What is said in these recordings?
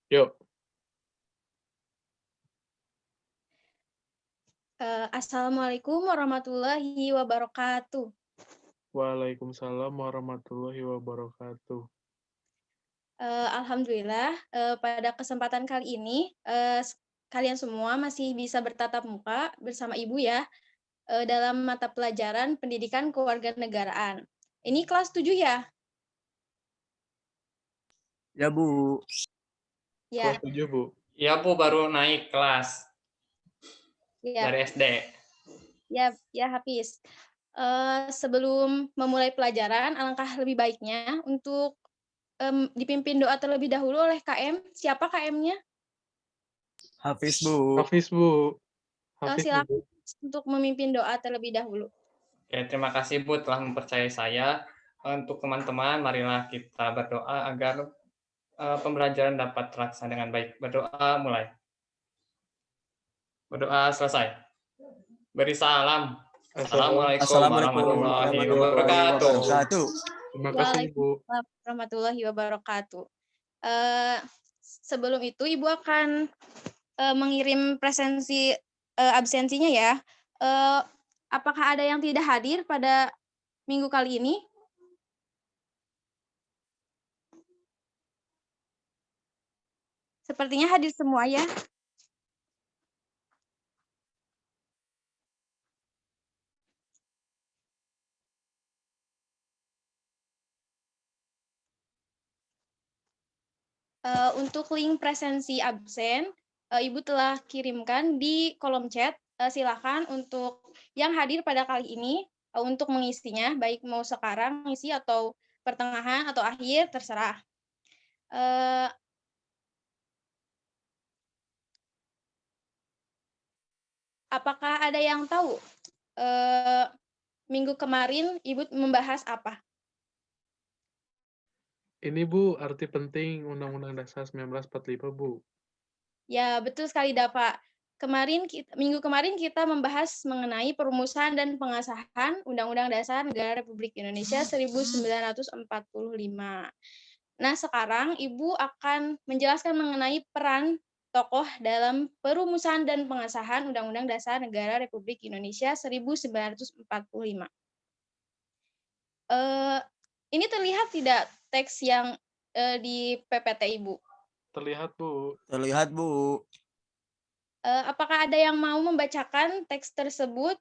Yuk. Assalamualaikum warahmatullahi wabarakatuh. Waalaikumsalam warahmatullahi wabarakatuh. Alhamdulillah, pada kesempatan kali ini, kalian semua masih bisa bertatap muka bersama Ibu ya, dalam mata pelajaran Pendidikan Kewarganegaraan. Ini kelas 7 ya? Ya, Bu. Ya, Kelas 7, Bu. Iya Bu, baru naik kelas ya, dari SD. ya Hafiz. Sebelum memulai pelajaran, alangkah lebih baiknya untuk dipimpin doa terlebih dahulu oleh KM. Siapa KM-nya? Hafiz, Bu. Hafiz, Bu. Hafiz, Bu. Silakan untuk memimpin doa terlebih dahulu. Oke, terima kasih Bu telah mempercayai saya. Untuk teman-teman, marilah kita berdoa agar pembelajaran dapat terlaksana dengan baik. Berdoa mulai. Berdoa selesai. Beri salam. Assalamualaikum warahmatullahi wabarakatuh. Terima kasih, Bu. Waalaikumsalam warahmatullahi wabarakatuh. Sebelum itu Ibu akan mengirim presensi absensinya ya. Apakah ada yang tidak hadir pada minggu kali ini? Sepertinya hadir semua ya. Untuk link presensi absen, Ibu telah kirimkan di kolom chat. Silakan untuk yang hadir pada kali ini untuk mengisinya, baik mau sekarang ngisi atau pertengahan atau akhir, terserah. Apakah ada yang tahu minggu kemarin Ibu membahas apa? Ini, Bu, arti penting Undang-Undang Dasar 1945, Bu. Ya, betul sekali, Pak. Minggu kemarin kita membahas mengenai perumusan dan pengesahan Undang-Undang Dasar Negara Republik Indonesia 1945. Nah, sekarang Ibu akan menjelaskan mengenai peran tokoh dalam perumusan dan pengesahan Undang-Undang Dasar Negara Republik Indonesia 1945. Ini terlihat tidak teks yang di PPT Ibu? Terlihat, Bu. Terlihat, Bu. Apakah ada yang mau membacakan teks tersebut?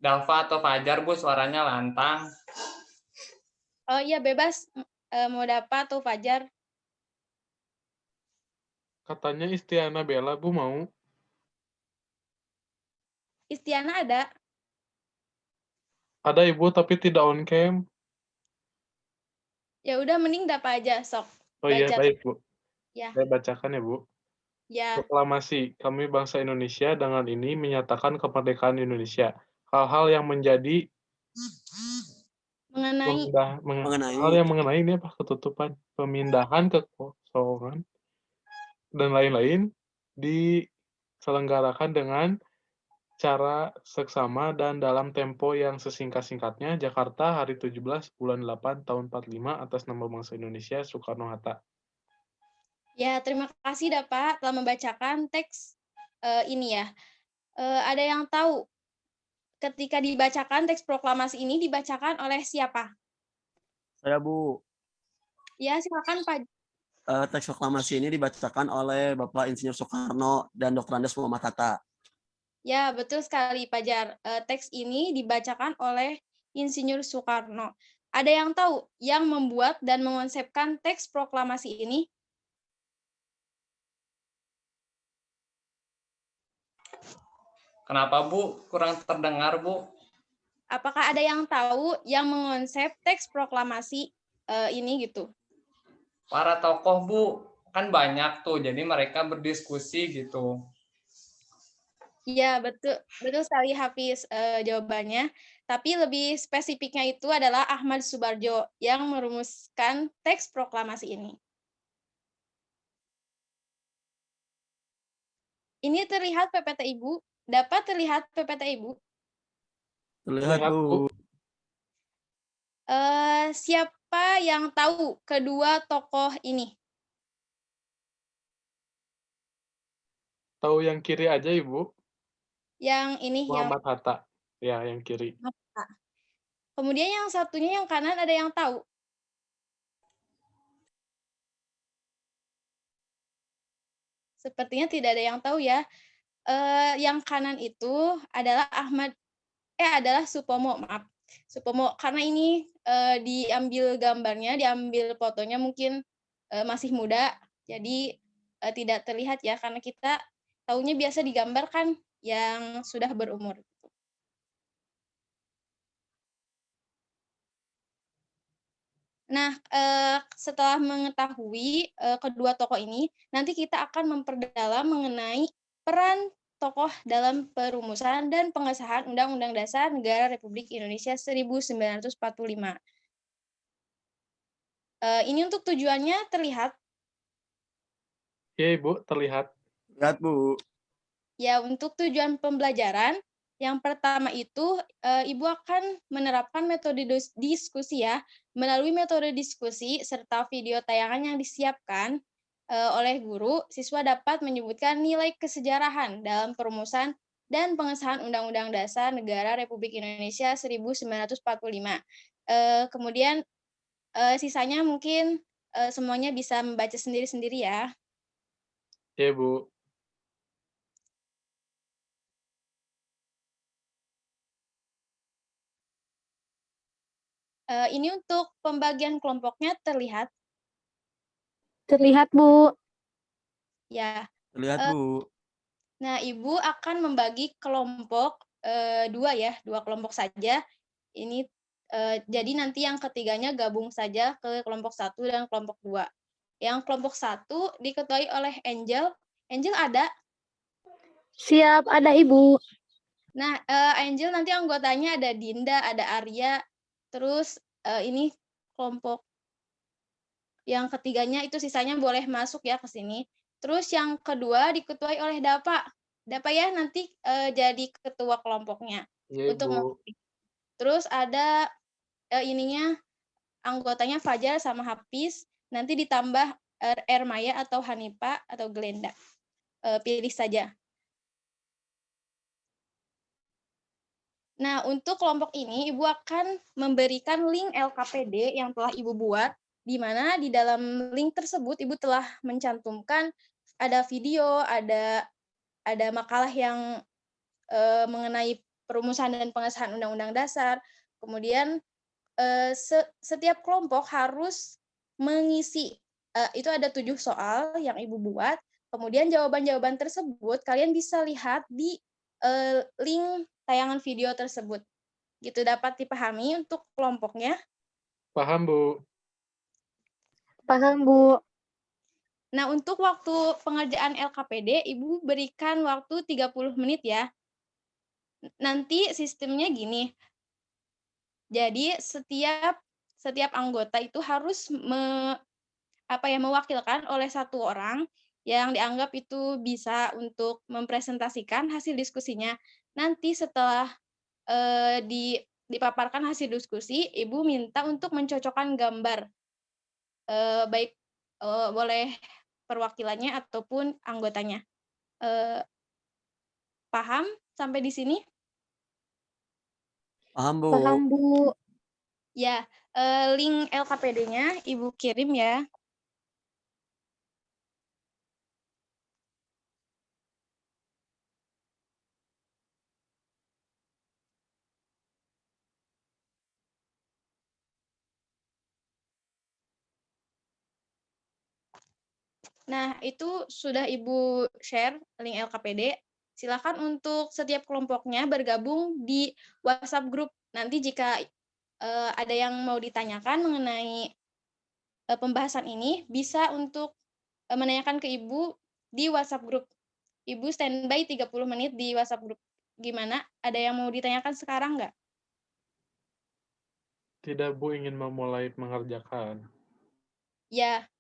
Dava atau Fajar Bu, suaranya lantang. Oh iya, bebas. Mau dapat atau Fajar? Katanya Istiana Bella, Bu, mau. Istiana ada? Ada, Ibu, tapi tidak on cam. Ya udah, mending dapat aja, sok. Oh iya, Baca. baik, Bu. Ya. Saya bacakan ya, Bu. Ya. Proklamasi, kami bangsa Indonesia dengan ini menyatakan kemerdekaan Indonesia. Hal-hal yang menjadi Mengenai hal yang mengenai ini apa? Ketutupan, pemindahan, kekosongan, dan lain-lain diselenggarakan dengan cara seksama dan dalam tempo yang sesingkat-singkatnya. Jakarta, hari 17 bulan 8 tahun 45 atas nama bangsa Indonesia, Soekarno-Hatta. Ya, terima kasih Pak telah membacakan teks ini ya. Ada yang tahu ketika dibacakan teks proklamasi ini dibacakan oleh siapa? Saya, Bu. Ya, silakan Pak. Teks proklamasi ini dibacakan oleh Bapak Insinyur Soekarno dan Dr. Andes Muhammad Hatta. Ya, betul sekali Pak Jar. Teks ini dibacakan oleh Insinyur Soekarno. Ada yang tahu yang membuat dan mengonsepkan teks proklamasi ini? Kenapa Bu? Kurang terdengar Bu. Apakah ada yang tahu yang mengonsep teks proklamasi ini gitu? Para tokoh Bu, kan banyak tuh, jadi mereka berdiskusi gitu. Iya, betul sekali Hafiz jawabannya. Tapi lebih spesifiknya itu adalah Ahmad Subarjo yang merumuskan teks proklamasi ini. Ini terlihat PPT Ibu? Dapat terlihat PPT Ibu? Terlihat, Bu. Siapa siapa yang tahu kedua tokoh ini? Tahu yang kiri aja, Ibu? Yang ini, yang Muhammad Hatta. Ya, yang kiri. kemudian yang satunya yang kanan ada yang tahu? Sepertinya tidak ada yang tahu ya. Yang kanan itu adalah adalah Supomo, maaf. Supomo, karena ini diambil gambarnya, diambil fotonya mungkin masih muda, jadi tidak terlihat ya, karena kita tahunya biasa digambarkan yang sudah berumur. Nah, setelah mengetahui kedua tokoh ini, nanti kita akan memperdalam mengenai peran tokoh dalam perumusan dan pengesahan Undang-Undang Dasar Negara Republik Indonesia 1945. Ini untuk tujuannya terlihat. Ya, Ibu, terlihat. Lihat, Bu. Ya, untuk tujuan pembelajaran, yang pertama itu Ibu akan menerapkan metode diskusi ya. Melalui metode diskusi serta video tayangan yang disiapkan oleh guru, siswa dapat menyebutkan nilai kesejarahan dalam perumusan dan pengesahan Undang-Undang Dasar Negara Republik Indonesia 1945. Kemudian sisanya mungkin semuanya bisa membaca sendiri-sendiri ya. Ya, Bu. Ini untuk pembagian kelompoknya terlihat. Terlihat, Bu. Ya. Terlihat, Bu. Nah, Ibu akan membagi kelompok dua kelompok saja. Ini jadi nanti yang ketiganya gabung saja ke kelompok 1 dan kelompok 2. Yang kelompok 1 diketuai oleh Angel. Angel ada? Siap, ada Ibu. Nah, Angel nanti anggotanya ada Dinda, ada Arya, terus ini kelompok yang ketiganya itu sisanya boleh masuk ya ke sini. Terus yang kedua diketuai oleh Dapa. Dapa ya nanti jadi ketua kelompoknya. Ya, Untuk Ibu. terus ada ininya anggotanya Fajar sama Hafiz, nanti ditambah Ermaya atau Hanipa atau Glenda. Pilih saja. Nah, untuk kelompok ini, Ibu akan memberikan link LKPD yang telah Ibu buat, di mana di dalam link tersebut Ibu telah mencantumkan ada video, ada makalah yang mengenai perumusan dan pengesahan Undang-Undang Dasar. Kemudian setiap kelompok harus mengisi, itu ada 7 soal yang Ibu buat, kemudian jawaban-jawaban tersebut kalian bisa lihat di link tayangan video tersebut. Gitu, dapat dipahami untuk kelompoknya? Paham, Bu. Paham, Bu. Nah, untuk waktu pengerjaan LKPD, Ibu berikan waktu 30 menit ya. Nanti sistemnya gini. Jadi setiap anggota itu harus mewakilkan oleh satu orang yang dianggap itu bisa untuk mempresentasikan hasil diskusinya. Nanti setelah dipaparkan hasil diskusi, Ibu minta untuk mencocokkan gambar, baik boleh perwakilannya ataupun anggotanya. Paham sampai di sini? Paham, Bu. Paham, Bu. Ya, link LKPD-nya Ibu kirim ya. Nah, itu sudah Ibu share link LKPD. Silakan untuk setiap kelompoknya bergabung di WhatsApp group. Nanti jika ada yang mau ditanyakan mengenai pembahasan ini, bisa untuk menanyakan ke Ibu di WhatsApp group. Ibu standby 30 menit di WhatsApp group. Gimana? Ada yang mau ditanyakan sekarang nggak? Tidak, Bu, ingin memulai mengerjakan. Ya,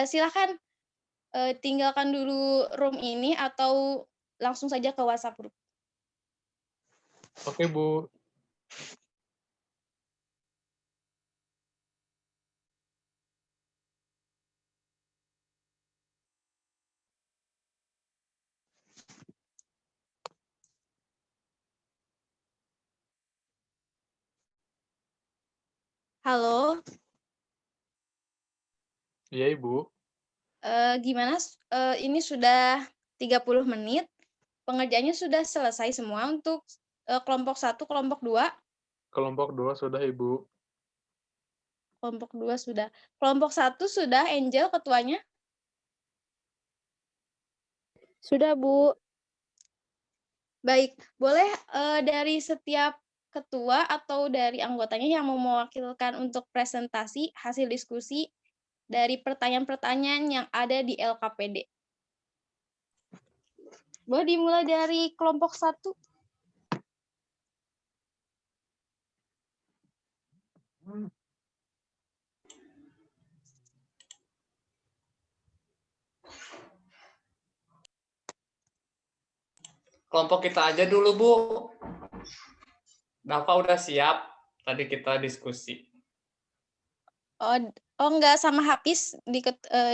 silakan tinggalkan dulu room ini atau langsung saja ke WhatsApp group. Oke, Bu. Halo, Iya, Ibu. gimana? Ini sudah 30 menit. Pengerjaannya sudah selesai semua untuk kelompok 1, kelompok 2. Kelompok 2 sudah, Ibu. Kelompok 2 sudah. Kelompok 1 sudah, Angel ketuanya. Sudah, Bu. Baik, boleh dari setiap ketua atau dari anggotanya yang mau mewakilkan untuk presentasi hasil diskusi dari pertanyaan-pertanyaan yang ada di LKPD. Boleh dimulai dari kelompok 1. Kelompok kita aja dulu, Bu. Nafa udah siap. Tadi kita diskusi. Oh enggak sama Hafiz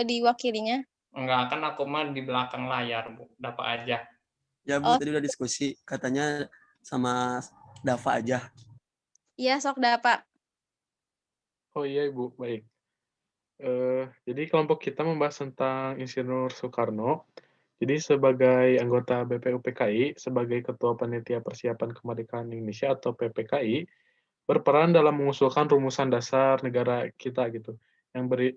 diwakilinya. Enggak, kan aku mah di belakang layar, Bu. Dapat aja. Ya Bu, Oh. tadi udah diskusi. Katanya sama Dava aja. Iya, sok dapat. Oh iya, Ibu. Baik. Jadi kelompok kita membahas tentang Insinyur Soekarno. Jadi sebagai anggota BPUPKI, sebagai Ketua Panitia Persiapan Kemerdekaan Indonesia atau PPKI, berperan dalam mengusulkan rumusan dasar negara kita gitu,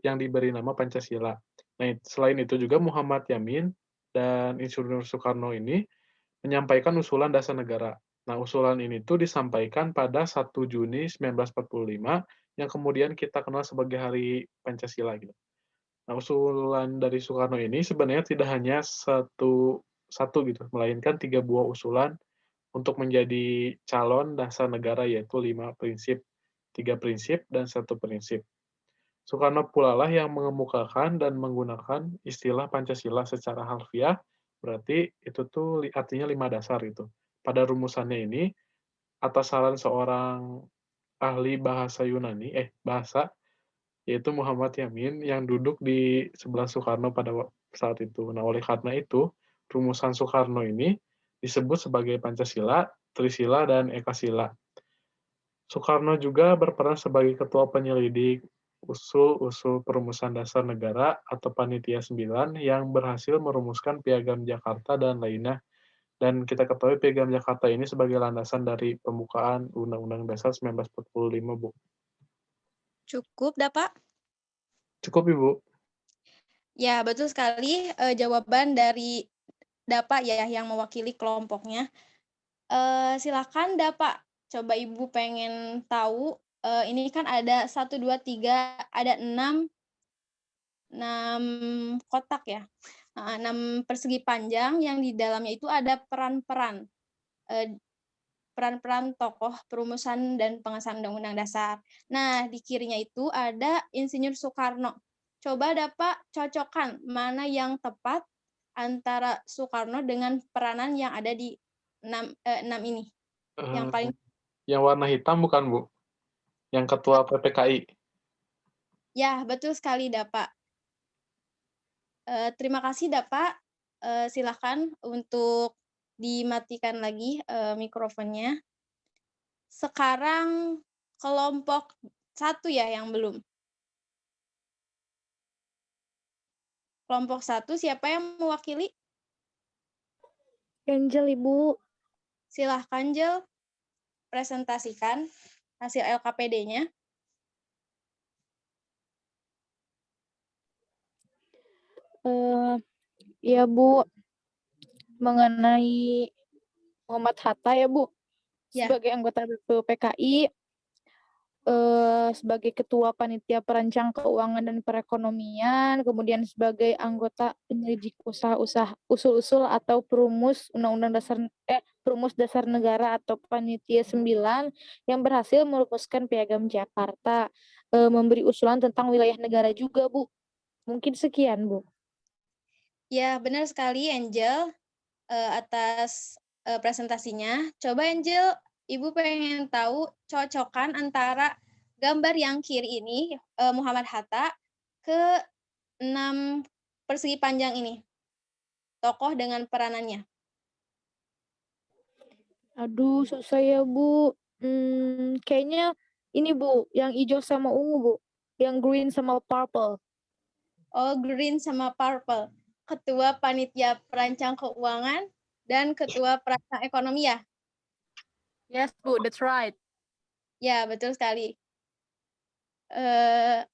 yang diberi nama Pancasila. Nah, selain itu juga Muhammad Yamin dan Insinyur Soekarno ini menyampaikan usulan dasar negara. Nah, usulan ini tuh disampaikan pada 1 Juni 1945 yang kemudian kita kenal sebagai Hari Pancasila gitu. Nah, usulan dari Soekarno ini sebenarnya tidak hanya satu gitu, melainkan 3 buah usulan untuk menjadi calon dasar negara, yaitu 5 prinsip, 3 prinsip, dan 1 prinsip. Soekarno pula lah yang mengemukakan dan menggunakan istilah Pancasila secara harfiah, berarti itu tuh artinya 5 dasar itu. Pada rumusannya ini, atas saran seorang ahli bahasa, yaitu Muhammad Yamin yang duduk di sebelah Soekarno pada saat itu. Nah, oleh karena itu, rumusan Soekarno ini disebut sebagai Pancasila, Trisila, dan Ekasila. Soekarno juga berperan sebagai ketua penyelidik usul-usul perumusan dasar negara atau Panitia 9 yang berhasil merumuskan Piagam Jakarta dan lainnya. Dan kita ketahui Piagam Jakarta ini sebagai landasan dari pembukaan Undang-Undang Dasar 1945, Bu. Cukup, dapat? Cukup, Ibu. Ya, betul sekali jawaban dari Dapak ya yang mewakili kelompoknya. Silakan Dapak, coba Ibu pengen tahu, ini kan ada 1, 2, 3, ada 6 kotak ya, 6 persegi panjang yang di dalamnya itu ada peran-peran, peran-peran tokoh perumusan dan pengesahan Undang-Undang Dasar. Nah, di kirinya itu ada Insinyur Soekarno. Coba Dapak cocokkan mana yang tepat antara Soekarno dengan peranan yang ada di 6 ini. Yang paling Yang warna hitam bukan, Bu? Yang ketua PPKI. Ya, betul sekali, Dapak. Terima kasih, Dapak. Silakan untuk dimatikan lagi mikrofonnya. Sekarang kelompok 1 ya yang belum. Kelompok 1 siapa yang mewakili? Angel, Ibu. Silahkan, Jel. Presentasikan hasil LKPD-nya. Ya, Bu. Mengenai Muhammad Hatta ya, Bu. Ya. Sebagai anggota BPUPKI, sebagai Ketua Panitia Perancang Keuangan dan Perekonomian, kemudian sebagai anggota penyelidik usul-usul atau perumus perumus dasar negara atau Panitia 9 yang berhasil merumuskan Piagam Jakarta, memberi usulan tentang wilayah negara juga, Bu. Mungkin sekian, Bu. Ya, benar sekali, Angel, atas presentasinya. Coba, Angel, Ibu pengen tahu cocokan antara gambar yang kiri ini, Muhammad Hatta, ke 6 persegi panjang ini. Tokoh dengan peranannya. Aduh, susah ya, Bu. Kayaknya ini Bu, yang hijau sama ungu Bu, yang green sama purple. Oh, green sama purple. Ketua Panitia Perancang Keuangan dan Ketua Perancang Ekonomi ya? Yes Bu, that's right. Ya, betul sekali. Eh,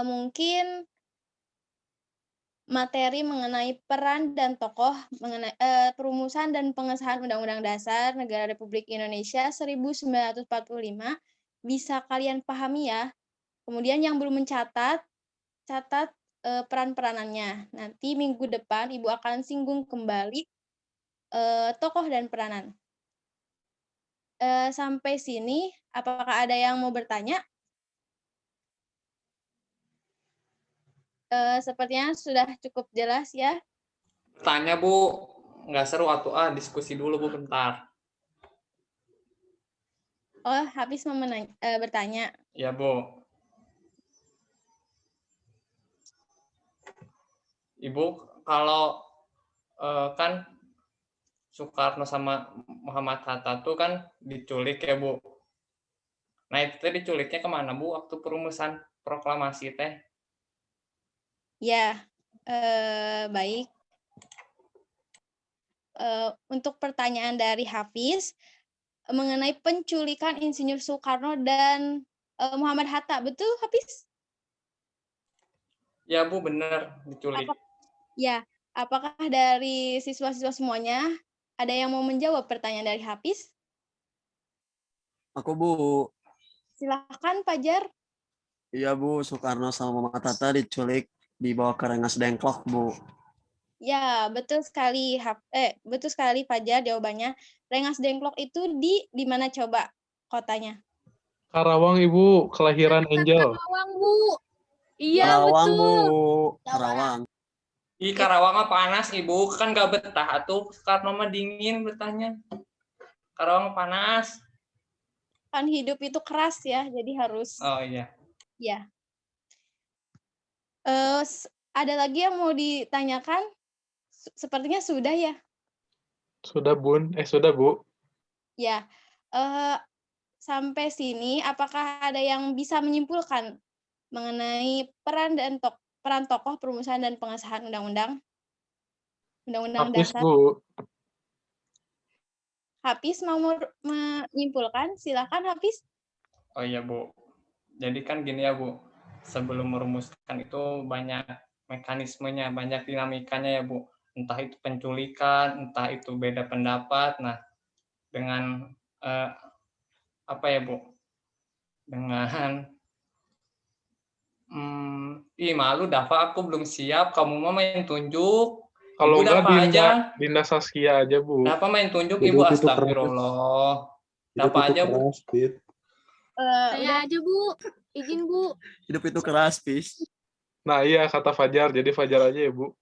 mungkin materi mengenai peran dan tokoh mengenai perumusan dan pengesahan Undang-Undang Dasar Negara Republik Indonesia 1945 bisa kalian pahami ya. Kemudian yang belum mencatat, catat peran-peranannya. Nanti minggu depan Ibu akan singgung kembali tokoh dan peranan. Sampai sini, apakah ada yang mau bertanya? Sepertinya sudah cukup jelas ya. Tanya Bu, nggak seru atau diskusi dulu Bu bentar. Oh, Hafiz mau bertanya. Ya Bu. Ibu, kalau kan Soekarno sama Muhammad Hatta tuh kan diculik ya Bu. Nah itu teh diculiknya kemana Bu waktu perumusan proklamasi teh? Ya, baik. Untuk pertanyaan dari Hafiz mengenai penculikan Insinyur Soekarno dan Muhammad Hatta, betul Hafiz? Ya Bu, bener diculik. Ya, apakah dari siswa-siswa semuanya ada yang mau menjawab pertanyaan dari Hafiz? Aku Bu. Silakan Fajar. Iya Bu, Soekarno sama Muhammad Hatta diculik dibawa ke Rengas Dengklok Bu. Ya, betul sekali. Betul sekali Fajar jawabannya. Rengas Dengklok itu di mana coba kotanya? Karawang Ibu, kelahiran Angel. Karawang Bu. Iya Karawang Bu, betul. Karawang. Ih, Karawang mah panas Ibu, kan gak betah atuh. Soekarno mah dingin betahnya. Karawang panas. Kan hidup itu keras ya, jadi harus. Oh iya. Ya. Ada lagi yang mau ditanyakan? Sepertinya sudah ya. Sudah Bun, sudah Bu. Ya. Sampai sini, apakah ada yang bisa menyimpulkan mengenai peran tokoh perumusan dan pengesahan undang-undang Hafiz dasar? Bu. Hafiz mau menyimpulkan? Silakan Hafiz. Oh iya Bu. Jadi kan gini ya Bu, sebelum merumuskan itu banyak mekanismenya, banyak dinamikanya ya Bu. Entah itu penculikan, entah itu beda pendapat. Nah, dengan apa ya Bu? Dengan malu Dava, aku belum siap. Kamu mau main tunjuk. Kalau Ibu enggak Dava aja. Dinda Saskia aja Bu. Dava main tunjuk Hidup Ibu, itu keras. astagfirullah. Hidup Dava itu aja Bu. keras, Pit. Udah aja Bu, izin Bu. Hidup itu keras, Pis. Nah iya kata Fajar, jadi Fajar aja ya Bu.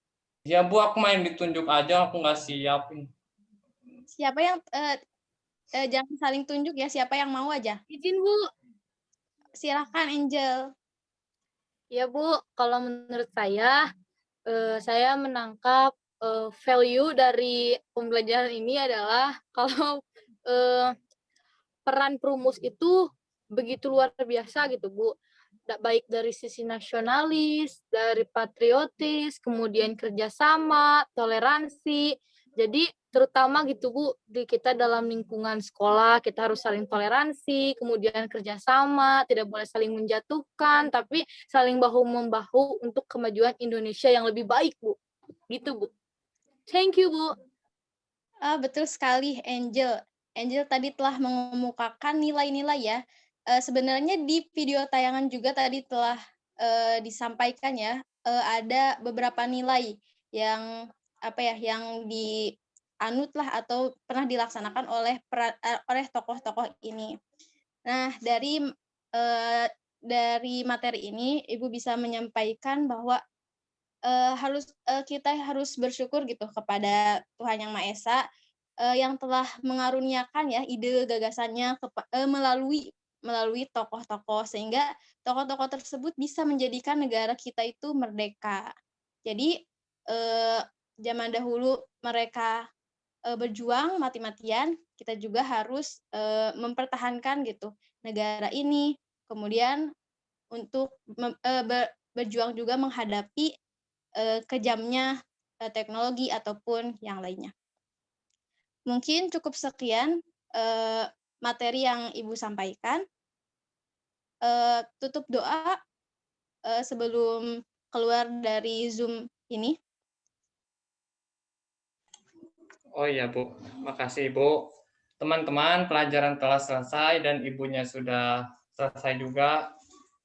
Ya Bu, aku main ditunjuk aja, aku nggak siap. Siapa yang jangan saling tunjuk ya, siapa yang mau aja. Izin Bu. Silakan Angel. Ya Bu, kalau menurut saya menangkap value dari pembelajaran ini adalah kalau peran perumus itu begitu luar biasa gitu Bu. Baik dari sisi nasionalis, dari patriotis, kemudian kerjasama, toleransi. Jadi terutama gitu Bu, di kita dalam lingkungan sekolah kita harus saling toleransi, kemudian kerjasama, tidak boleh saling menjatuhkan, tapi saling bahu-membahu untuk kemajuan Indonesia yang lebih baik Bu. Gitu Bu. Thank you Bu. Betul sekali Angel. Angel tadi telah mengemukakan nilai-nilai ya. Sebenarnya di video tayangan juga tadi telah disampaikan ya, ada beberapa nilai yang yang dianut lah atau pernah dilaksanakan oleh tokoh-tokoh ini. Nah, dari materi ini Ibu bisa menyampaikan bahwa kita harus bersyukur gitu kepada Tuhan Yang Maha Esa yang telah mengaruniakan ya ide gagasannya melalui tokoh-tokoh sehingga tokoh-tokoh tersebut bisa menjadikan negara kita itu merdeka. Jadi zaman dahulu mereka berjuang mati-matian, kita juga harus mempertahankan gitu negara ini. Kemudian untuk berjuang juga menghadapi kejamnya teknologi ataupun yang lainnya. Mungkin cukup sekian materi yang Ibu sampaikan. Tutup doa sebelum keluar dari Zoom ini. Oh iya Bu, makasih Ibu. Teman-teman, pelajaran telah selesai dan ibunya sudah selesai juga.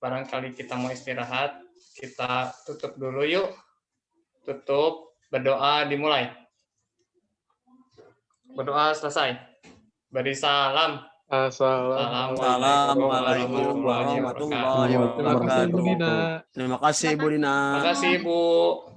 Barangkali kita mau istirahat, kita tutup dulu yuk. Tutup, berdoa dimulai. Berdoa selesai. Beri salam. Assalamualaikum warahmatullahi Terima kasih, wabarakatuh. Bu Dina. Terima kasih, Bu Dina. Terima kasih, Bu.